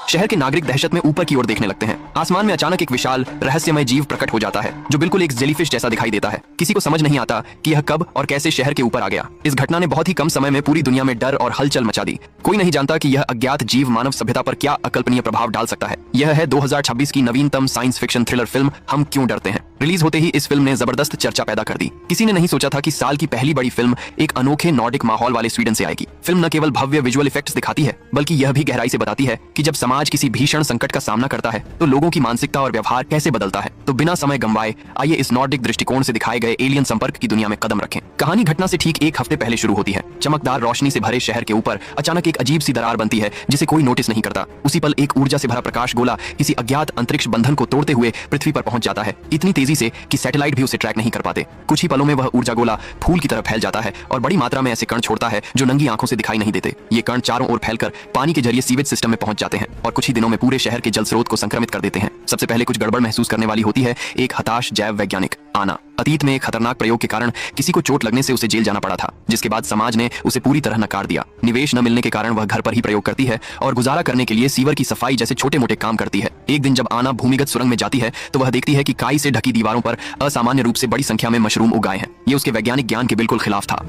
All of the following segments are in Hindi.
शहर के नागरिक दहशत में ऊपर की ओर देखने लगते हैं। आसमान में अचानक एक विशाल रहस्यमय जीव प्रकट हो जाता है जो बिल्कुल एक जेलीफिश जैसा दिखाई देता है। किसी को समझ नहीं आता कि यह कब और कैसे शहर के ऊपर आ गया। इस घटना ने बहुत ही कम समय में पूरी दुनिया में डर और हलचल मचा दी। कोई नहीं जानता कि यह अज्ञात जीव मानव सभ्यता पर क्या अकल्पनीय प्रभाव डाल सकता है। यह है 2026 की नवीनतम साइंस फिक्शन थ्रिलर फिल्म हम क्यों डरते हैं। रिलीज होते ही इस फिल्म ने जबरदस्त चर्चा पैदा कर दी। किसी ने नहीं सोचा था कि साल की पहली बड़ी फिल्म एक अनोखे नॉर्डिक माहौल वाले स्वीडन से आएगी। फिल्म न केवल भव्य विजुअल इफेक्ट्स दिखाती है बल्कि यह भी गहराई से बताती है कि जब समाज किसी भीषण संकट का सामना करता है तो लोगों की मानसिकता और व्यवहार कैसे बदलता है। तो बिना समय गंवाए आइए इस नॉर्डिक दृष्टिकोण से दिखाए गए एलियन संपर्क की दुनिया में कदम रखें। कहानी घटना से ठीक एक हफ्ते पहले शुरू होती है। चमकदार रोशनी से भरे शहर के ऊपर अचानक एक अजीब सी दरार बनती है जिसे कोई नोटिस नहीं करता। उसी पल एक ऊर्जा से भरा प्रकाश गोला किसी अज्ञात अंतरिक्ष बंधन को तोड़ते हुए पृथ्वी पर पहुंच जाता है, इतनी तेजी से कि सैटेलाइट भी उसे ट्रैक नहीं कर पाते। कुछ ही पलों में वह ऊर्जा गोला फूल की तरह फैल जाता है और बड़ी मात्रा में ऐसे कण छोड़ता है जो नंगी आंखों से दिखाई नहीं देते। ये कण चारों ओर फैलकर पानी के जरिए सीवेज सिस्टम में पहुंच जाते हैं और कुछ ही दिनों में पूरे शहर के जल स्रोत को संक्रमित कर देते हैं। सबसे पहले कुछ गड़बड़ महसूस करने वाली होती है एक हताश जैव वैज्ञानिक आना। अतीत में एक खतरनाक प्रयोग के कारण किसी को चोट लगने से उसे जेल जाना पड़ा था, जिसके बाद समाज ने उसे पूरी तरह नकार दिया। निवेश न मिलने के कारण वह घर पर ही प्रयोग करती है और गुजारा करने के लिए सीवर की सफाई जैसे छोटे मोटे काम करती है। एक दिन जब आना भूमिगत सुरंग में जाती है तो वह देखती है कि काई से ढकी दीवारों पर असामान्य रूप से बड़ी संख्या में मशरूम उगाए हैं। ये उसके वैज्ञानिक ज्ञान के बिल्कुल खिलाफ था,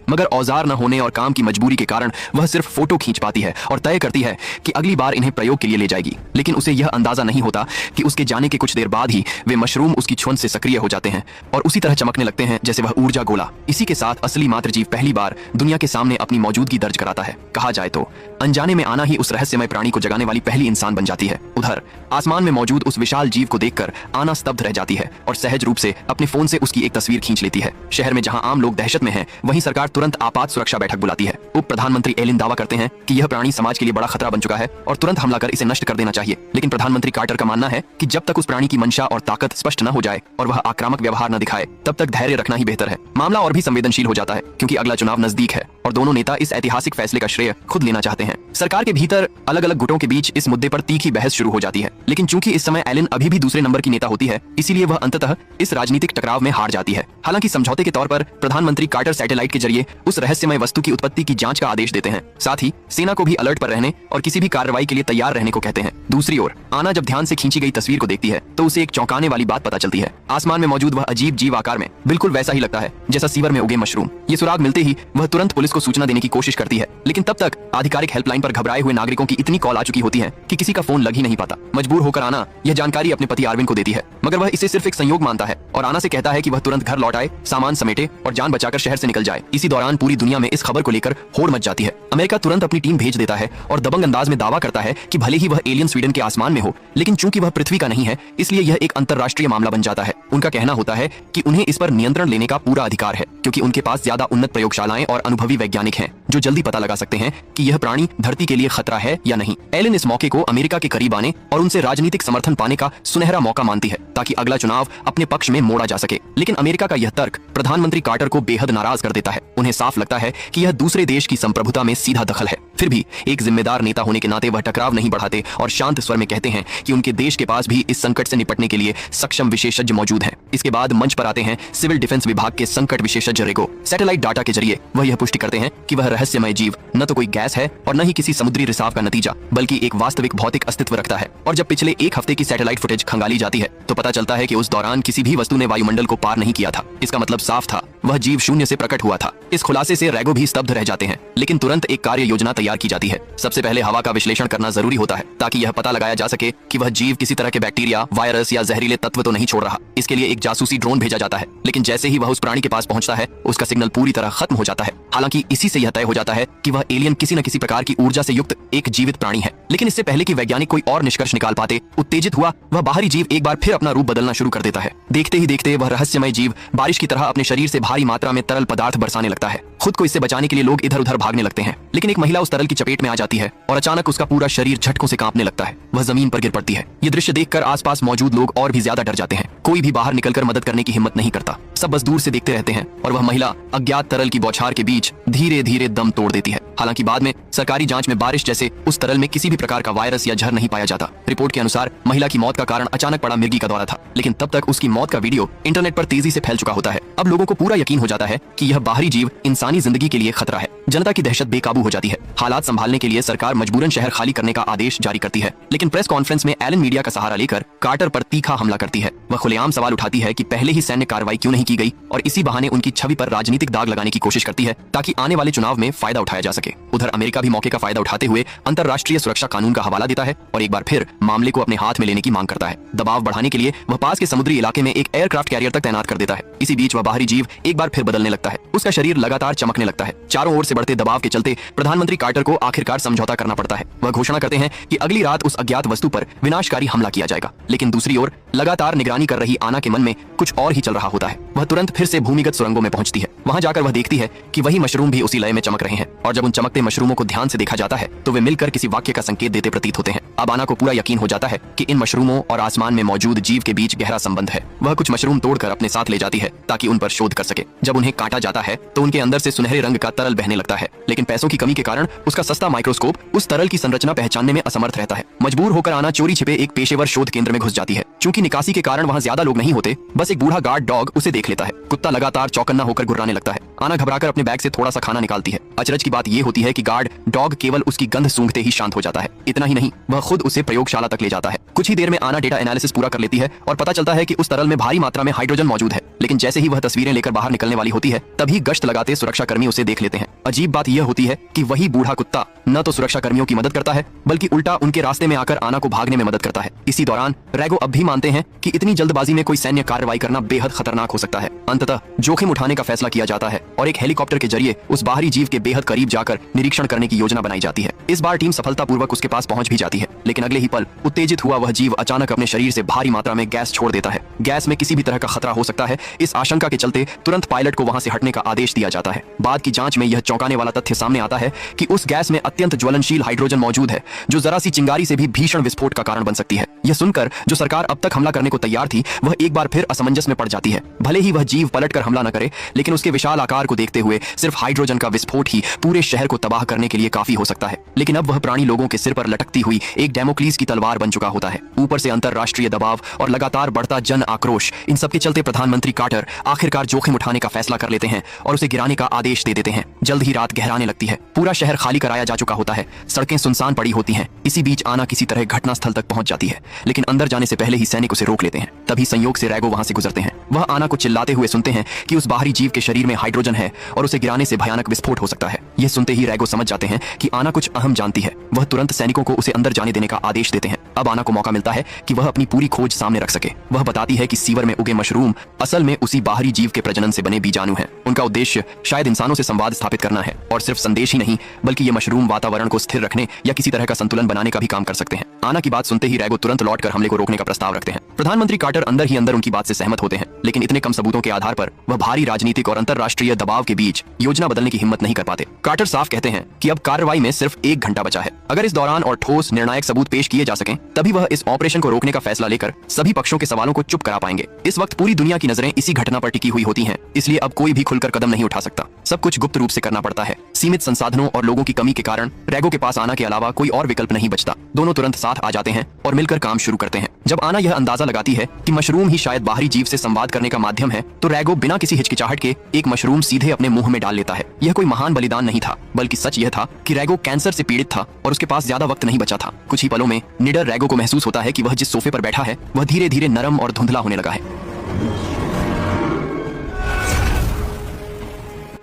मगर औजार न होने और काम की मजबूरी के कारण वह सिर्फ फोटो खींच पाती है और तय करती है कि अगली बार इन्हें प्रयोग के लिए ले जाएगी। लेकिन उसे यह अंदाजा नहीं होता कि उसके जाने के कुछ देर बाद ही वे मशरूम उसकी छुंद से सक्रिय हो जाते हैं और उसी तरह चमकने लगते हैं जैसे वह ऊर्जा गोला। इसी के साथ असली मात्र जीव पहली बार दुनिया के सामने अपनी मौजूदगी दर्ज कराता है। कहा जाए तो अनजाने में आना ही उस रहस्यमय प्राणी को जगाने वाली पहली इंसान बन जाती है। उधर आसमान में मौजूद उस विशाल जीव को देखकर आना स्तब्ध रह जाती है और सहज रूप से अपने फोन से उसकी एक तस्वीर खींच लेती है। शहर में जहां आम लोग दहशत में हैं, वहीं सरकार तुरंत आपात सुरक्षा बैठक बुलाती है। उप प्रधानमंत्री एलिन दावा करते हैं कि यह प्राणी समाज के लिए बड़ा खतरा बन चुका है और तुरंत हमला कर इसे नष्ट कर देना चाहिए। लेकिन प्रधानमंत्री कार्टर का मानना है कि जब तक उस प्राणी की मंशा और ताकत स्पष्ट न हो जाए और वह आक्रामक व्यवहार न दिखाए तब तक धैर्य रखना ही बेहतर है। मामला और भी संवेदनशील हो जाता है क्योंकि अगला चुनाव नजदीक है और दोनों नेता इस ऐतिहासिक फैसले का श्रेय खुद लेना चाहते हैं। सरकार के भीतर अलग अलग गुटों के बीच इस मुद्दे पर तीखी बहस शुरू हो जाती है। लेकिन चूंकि इस समय एलिन अभी भी दूसरे नंबर की नेता होती है, इसीलिए वह अंततः इस राजनीतिक टकराव में हार जाती है। हालांकि समझौते के तौर पर प्रधानमंत्री कार्टर सैटेलाइट के जरिए उस रहस्यमय वस्तु की उत्पत्ति की जांच का आदेश देते हैं। साथ ही सेना को भी अलर्ट पर रहने और किसी भी कार्रवाई के लिए तैयार रहने को कहते हैं। दूसरी ओर आना जब ध्यान से खींची गई तस्वीर को देखती है तो उसे एक चौंकाने वाली बात पता चलती है। आसमान में मौजूद वह अजीब जीव आकार में बिल्कुल वैसा ही लगता है जैसा सीवर में उगे मशरूम। ये सुराग मिलते ही वह तुरंत पुलिस को सूचना देने की कोशिश करती है, लेकिन तब तक आधिकारिक हेल्पलाइन पर घबराए हुए नागरिकों की इतनी कॉल आ चुकी होती है कि किसी का फोन लग ही नहीं पाता। मजबूर होकर आना यह जानकारी अपने पति आरविन को देती है, मगर वह इसे सिर्फ एक संयोग मानता है और आना से कहता है कि वह तुरंत घर लौट आए, सामान समेटे और जान बचाकर शहर से निकल जाए। इसी दौरान पूरी दुनिया में इस खबर को लेकर होड़ मच जाती है। अमेरिका तुरंत अपनी टीम भेज देता है और दबंग अंदाज में दावा करता है कि भले ही वह एलियन स्वीडन के आसमान में हो, लेकिन चूंकि वह पृथ्वी का नहीं है इसलिए यह एक अंतरराष्ट्रीय मामला बन जाता है। उनका कहना होता है कि उन्हें इस पर नियंत्रण लेने का पूरा अधिकार है क्योंकि उनके पास ज्यादा उन्नत प्रयोगशालाएं और अनुभवी वैज्ञानिक हैं जो जल्दी पता लगा सकते हैं कि यह प्राणी धरती के लिए खतरा है या नहीं। एलिन इस मौके को अमेरिका के करीब आने और उनसे राजनीतिक समर्थन पाने का सुनहरा मौका मानती है ताकि अगला चुनाव अपने पक्ष में मोड़ा जा सके। लेकिन अमेरिका का यह तर्क प्रधानमंत्री कार्टर को बेहद नाराज कर देता है। उन्हें साफ लगता है कि यह दूसरे देश की संप्रभुता में सीधा दखल है। फिर भी एक जिम्मेदार नेता होने के नाते वह टकराव नहीं बढ़ाते और शांत स्वर में कहते हैं कि उनके देश के पास भी इस संकट से निपटने के लिए सक्षम विशेषज्ञ मौजूद हैं। इसके बाद मंच पर आते हैं सिविल डिफेंस विभाग के संकट विशेषज्ञ रेगो। सैटेलाइट डाटा के जरिए वह यह पुष्टि करते हैं कि वह रहस्यमय जीव न तो कोई गैस है और न ही किसी समुद्री रिसाव का नतीजा, बल्कि एक वास्तविक भौतिक अस्तित्व रखता है। और जब पिछले एक हफ्ते की सैटेलाइट फुटेज खंगाली जाती है तो पता चलता है कि उस दौरान किसी भी वस्तु ने वायुमंडल को पार नहीं किया था। इसका मतलब साफ था, वह जीव शून्य से प्रकट हुआ था। इस खुलासे से रेगो भी स्तब्ध रह जाते हैं, लेकिन तुरंत एक कार्य योजना तैयार की जाती है। सबसे पहले हवा का विश्लेषण करना जरूरी होता है ताकि यह पता लगाया जा सके कि वह जीव किसी तरह के बैक्टीरिया, वायरस या जहरीले तत्व तो नहीं छोड़ रहा। इसके लिए एक जासूसी ड्रोन भेजा जाता है, लेकिन जैसे ही वह उस प्राणी के पास पहुंचता है उसका सिग्नल पूरी तरह खत्म हो जाता है। हालांकि इसी से यह तय हो जाता है कि वह एलियन किसी न किसी प्रकार की ऊर्जा से युक्त एक जीवित प्राणी है। लेकिन इससे पहले कि वैज्ञानिक कोई और निष्कर्ष निकाल पाते, उत्तेजित हुआ वह बाहरी जीव एक बार फिर अपना रूप बदलना शुरू कर देता है। देखते ही देखते वह रहस्यमय जीव बारिश की तरह अपने शरीर से भारी मात्रा में तरल पदार्थ बरसाने लगता है। खुद को इससे बचाने के लिए लोग इधर उधर भागने लगते हैं, लेकिन एक महिला उस तरल की चपेट में आ जाती है और अचानक उसका पूरा शरीर झटकों से कांपने लगता है। वह जमीन पर गिर पड़ती है। ये दृश्य देखकर आसपास मौजूद लोग और भी ज्यादा डर जाते हैं। कोई भी बाहर निकलकर मदद करने की हिम्मत नहीं करता। सब बस दूर से देखते रहते हैं और वह महिला अज्ञात तरल की बौछार के बीच धीरे धीरे दम तोड़ देती है। हालांकि बाद में सरकारी जांच में बारिश जैसे उस तरल में किसी भी प्रकार का वायरस या जहर नहीं पाया जाता। रिपोर्ट के अनुसार महिला की मौत का कारण अचानक पड़ा मिर्गी का दौरा था, लेकिन तब तक उसकी मौत का वीडियो इंटरनेट पर तेजी से फैल चुका होता है। अब लोगों को पूरा यकीन हो जाता है कि यह बाहरी जीव इंसानी जिंदगी के लिए खतरा है। जनता की दहशत बेकाबू हो जाती है। हालात संभालने के लिए सरकार मजबूरन शहर खाली करने का आदेश जारी करती है, लेकिन प्रेस कॉन्फ्रेंस में एलन मीडिया का सहारा लेकर कार्टर पर तीखा हमला करती है। वह खुलेआम सवाल उठाती है कि पहले ही सैन्य कार्रवाई क्यों नहीं की गई और इसी बहाने उनकी छवि पर राजनीतिक दाग लगाने की कोशिश करती है ताकि आने वाले चुनाव में फायदा उठाया जा सके। उधर अमेरिका भी मौके का फायदा उठाते हुए अंतर्राष्ट्रीय सुरक्षा कानून का हवाला देता है और एक बार फिर मामले को अपने हाथ में लेने की मांग करता है। दबाव बढ़ाने के लिए वह पास के समुद्री इलाके में एक एयरक्राफ्ट कैरियर तक तैनात कर देता है। इसी बीच वह बाहरी जीव एक बार फिर बदलने लगता है। उसका शरीर लगातार चमकने लगता है। चारों ओर से बढ़ते दबाव के चलते प्रधानमंत्री कार्टर को आखिरकार समझौता करना पड़ता है। वह घोषणा करते हैं कि अगली रात उस अज्ञात वस्तु पर विनाशकारी हमला किया जाएगा, लेकिन दूसरी ओर लगातार निगरानी कर रही आना के मन में कुछ और ही चल रहा होता है। वह तुरंत फिर से भूमिगत सुरंगों में पहुंचती है। वहां जाकर वह देखती है कि वही मशरूम भी उसी लय में चमक रहे हैं और जब उन चमकते मशरूमों को ध्यान से देखा जाता है तो वे मिलकर किसी वाक्य का संकेत देते प्रतीत होते हैं। अब आना को पूरा यकीन हो जाता है कि इन मशरूमों और आसमान में मौजूद जीव के बीच गहरा संबंध है। वह कुछ मशरूम तोड़कर अपने साथ ले जाती है ताकि उन पर शोध कर सके। जब उन्हें काटा जाता है तो उनके अंदर से सुनहरे रंग का तरल बहने लगता है, लेकिन पैसों की कमी के कारण उसका सस्ता माइक्रोस्कोप उस तरल की संरचना पहचानने में असमर्थ रहता है। मजबूर होकर आना चोरी छिपे एक पेशेवर शोध केंद्र में घुस जाती है। चूंकि निकासी के कारण वहां ज्यादा लोग नहीं होते, बस एक बूढ़ा गार्ड डॉग उसे देख लेता है। कुत्ता लगातार चौकन्ना होकर गुर्राने लगता है। आना घबराकर अपने बैग से थोड़ा सा खाना निकालती है। अचरज की बात यह होती है कि गार्ड डॉग केवल उसकी गंध सूंघते ही शांत हो जाता है। इतना ही नहीं, वह खुद उसे प्रयोगशाला तक ले जाता है। कुछ ही देर में आना डेटा एनालिसिस पूरा कर लेती है और पता चलता है कि उस तरल में भारी मात्रा में हाइड्रोजन मौजूद है। लेकिन जैसे ही वह तस्वीरें लेकर बाहर निकलने वाली होती है, तभी गश्त लगाते सुरक्षाकर्मी उसे देख लेते हैं। अजीब बात यह होती है कि वही बूढ़ा कुत्ता न तो सुरक्षाकर्मियों की मदद करता है, बल्कि उल्टा उनके रास्ते में आकर आना को भागने में मदद करता है। इसी दौरान रैगो अब भी मानते हैं कि इतनी जल्दबाजी में कोई सैन्य कार्रवाई करना बेहद खतरनाक हो सकता है। अंततः जोखिम उठाने का फैसला किया जाता है और एक हेलीकॉप्टर के जरिए उस बाहरी जीव के बेहद करीब जाकर निरीक्षण करने की योजना बनाई जाती है। इस बार टीम सफलतापूर्वक उसके पास पहुंच भी जाती है, लेकिन अगले ही पल उत्तेजित हुआ वह जीव अचानक अपने शरीर से भारी मात्रा में गैस छोड़ देता है। गैस में किसी भी तरह का खतरा हो सकता है। इस आशंका के चलते तुरंत पायलट को वहां से हटने का आदेश दिया जाता है। बाद की जांच में यह चौंकाने वाला तथ्य सामने आता है कि उस गैस में अत्यंत ज्वलनशील हाइड्रोजन मौजूद है, जो जरा सी चिंगारी से भी भीषण विस्फोट का कारण बन सकती है। यह सुनकर जो सरकार अब तक हमला करने को तैयार थी, वह एक बार फिर असमंजस में पड़ जाती है। भले ही वह जीव पलटकर हमला न करे, लेकिन उसके विशाल आकार को देखते हुए सिर्फ हाइड्रोजन का विस्फोट ही पूरे शहर को तबाह करने के लिए काफी हो सकता है। लेकिन अब वह प्राणी लोगों के सिर पर लटकती हुई एक डेमोक्लीस की तलवार बन चुका होता है। ऊपर से अंतरराष्ट्रीय दबाव और लगातार बढ़ता जन आक्रोश, इन सबके चलते प्रधानमंत्री कार्टर आखिरकार जोखिम उठाने का फैसला कर लेते हैं और उसे गिराने का आदेश दे देते हैं। जल्द ही रात गहराने लगती है। पूरा शहर खाली कराया जा चुका होता है। सड़कें सुनसान पड़ी होती हैं। इसी बीच आना किसी तरह घटनास्थल तक पहुंच जाती है, लेकिन अंदर जाने से पहले ही सैनिक उसे रोक लेते हैं। तभी संयोग से रैगो वहां से गुजरते हैं। वह आना को चिल्लाते हुए सुनते हैं कि उस बाहरी जीव के शरीर में हाइड्रोजन है और उसे गिराने से भयानक विस्फोट हो सकता है। यह सुनते ही रैगो समझ जाते हैं कि आना कुछ अहम जानती है। वह तुरंत सैनिकों को उसे अंदर जाने देने का आदेश देते हैं। अब आना को मौका मिलता है कि वह अपनी पूरी खोज सामने रख सके। वह बताती है कि सीवर में उगे मशरूम असल में उसी बाहरी जीव के प्रजनन से बने बीजाणु हैं। उनका उद्देश्य शायद इंसानों से संवाद स्थापित करना है, और सिर्फ संदेश ही नहीं, बल्कि ये मशरूम वातावरण को स्थिर रखने या किसी तरह का संतुलन बनाने का भी काम कर सकते हैं। आना की बात सुनते ही रैगो तुरंत लौटकर हमले को रोकने का प्रस्ताव रखते हैं। प्रधानमंत्री कार्टर अंदर ही अंदर उनकी बात से सहमत होते हैं, लेकिन इतने कम सबूतों के आधार पर वह भारी राजनीतिक और अंतरराष्ट्रीय दबाव के बीच योजना बदलने की हिम्मत नहीं कर पाते। कार्टर साफ कहते हैं कि अब कार्रवाई में सिर्फ 1 घंटा बचा है। अगर इस दौरान और ठोस निर्णायक सबूत पेश किए जा सकें, तभी वह इस ऑपरेशन को रोकने का फैसला लेकर सभी पक्षों के सवालों को चुप करा पाएंगे। इस वक्त पूरी दुनिया की नजरें इसी घटना पर टिकी हुई होती हैं, इसलिए अब कोई भी खुलकर कदम नहीं उठा सकता। सब कुछ गुप्त रूप से करना पड़ता है। सीमित संसाधनों और लोगों की कमी के कारण रैगो के पास आना के अलावा कोई और विकल्प नहीं बचता। दोनों तुरंत साथ आ जाते हैं और मिलकर काम शुरू करते हैं। जब आना यह अंदाजा लगाती है कि मशरूम ही शायद बाहरी जीव से संवाद करने का माध्यम है, तो रैगो बिना किसी हिचकिचाहट के एक मशरूम सीधे अपने मुंह में डाल लेता है। यह कोई महान बलिदान नहीं था, बल्कि सच यह था कि रैगो कैंसर से पीड़ित था और उसके पास ज्यादा वक्त नहीं बचा था। कुछ ही पलों में निडर रैगो को महसूस होता है कि वह जिस सोफे पर बैठा है वह धीरे धीरे नरम और धुंधला होने लगा है।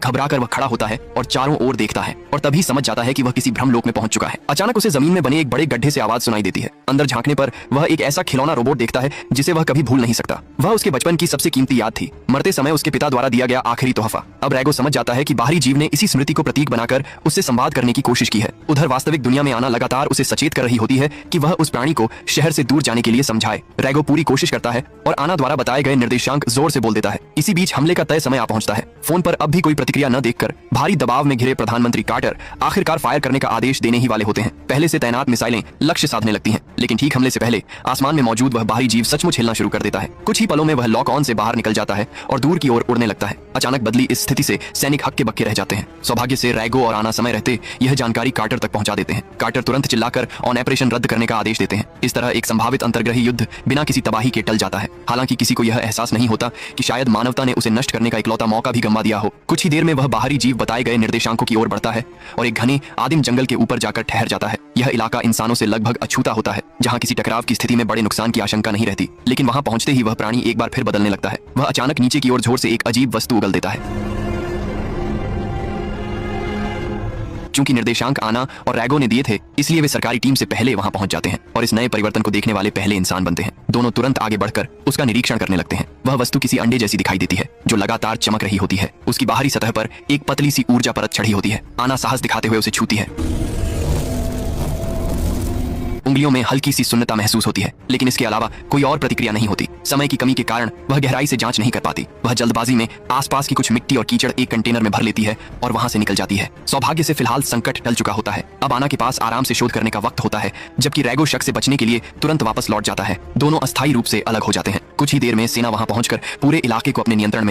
घबराकर वह खड़ा होता है और चारों ओर देखता है और तभी समझ जाता है कि वह किसी भ्रमलोक में पहुंच चुका है। अचानक उसे जमीन में बने एक बड़े गड्ढे से आवाज सुनाई देती है। अंदर झांकने पर वह एक ऐसा खिलौना रोबोट देखता है जिसे वह कभी भूल नहीं सकता। वह उसके बचपन की सबसे कीमती याद थी, मरते समय उसके पिता द्वारा दिया गया आखिरी तोहफा। अब रैगो समझ जाता है कि बाहरी जीव ने इसी स्मृति को प्रतीक बनाकर उससे संवाद करने की कोशिश की है। उधर वास्तविक दुनिया में आना लगातार उसे सचेत कर रही होती है कि वह उस प्राणी को शहर से दूर जाने के लिए समझाए। रैगो पूरी कोशिश करता है और आना द्वारा बताए गए निर्देशांक जोर से बोल देता है। इसी बीच हमले का तय समय आ पहुंचता है। फोन पर अब भी कोई प्रतिक्रिया न देखकर भारी दबाव में घिरे प्रधानमंत्री कार्टर आखिरकार फायर करने का आदेश देने ही वाले होते हैं। पहले से तैनात मिसाइलें लक्ष्य साधने लगती हैं, लेकिन ठीक हमले से पहले आसमान में मौजूद वह बाहरी जीव सचमुच हिलना शुरू कर देता है। कुछ ही पलों में वह लॉक ऑन से बाहर निकल जाता है और दूर की ओर उड़ने लगता है। अचानक बदली इस स्थिति से सैनिक हक्के बक्के रह जाते हैं। सौभाग्य से रैगो और आना समय रहते यह जानकारी कार्टर तक पहुंचा देते हैं। कार्टर तुरंत चिल्लाकर ऑन ऑपरेशन रद्द करने का आदेश देते हैं। इस तरह एक संभावित अंतर्ग्रही युद्ध बिना किसी तबाही के टल जाता है। हालांकि किसी को यह एहसास नहीं होता कि शायद मानवता ने उसे नष्ट करने का इकलौता मौका भी गंवा दिया हो। कुछ ही देर में वह बाहरी जीव बताए गए निर्देशांकों की ओर बढ़ता है और एक घने आदिम जंगल के ऊपर जाकर ठहर जाता है। यह इलाका इंसानों से लगभग अछूता होता है, जहाँ किसी टकराव की स्थिति में बड़े नुकसान की आशंका नहीं रहती। लेकिन वहां पहुंचते ही वह प्राणी एक बार फिर बदलने लगता है। वह अचानक नीचे की ओर जोर से एक अजीब वस्तु उगल देता है। चूंकि निर्देशांक आना और रैगो ने दिए थे, इसलिए वे सरकारी टीम से पहले वहां पहुंच जाते हैं और इस नए परिवर्तन को देखने वाले पहले इंसान बनते हैं। दोनों तुरंत आगे बढ़कर उसका निरीक्षण करने लगते हैं। वह वस्तु किसी अंडे जैसी दिखाई देती है जो लगातार चमक रही होती है। उसकी बाहरी सतह पर एक पतली सी ऊर्जा परत चढ़ी होती है। आना साहस दिखाते हुए उसे छूती है। उंगलियों में हल्की सी सुन्नता महसूस होती है, लेकिन इसके अलावा कोई और प्रतिक्रिया नहीं होती। समय की कमी के कारण वह गहराई से जांच नहीं कर पाती। वह जल्दबाजी में आसपास की कुछ मिट्टी और कीचड़ एक कंटेनर में भर लेती है और वहां से निकल जाती है। सौभाग्य से फिलहाल संकट टल चुका होता है। अब आना के पास आराम से शोध करने का वक्त होता है, जबकि रैगो शक से बचने के लिए तुरंत वापस लौट जाता है। दोनों अस्थायी रूप से अलग हो जाते हैं। कुछ ही देर में सेना वहां पहुंचकर पूरे इलाके को अपने नियंत्रण में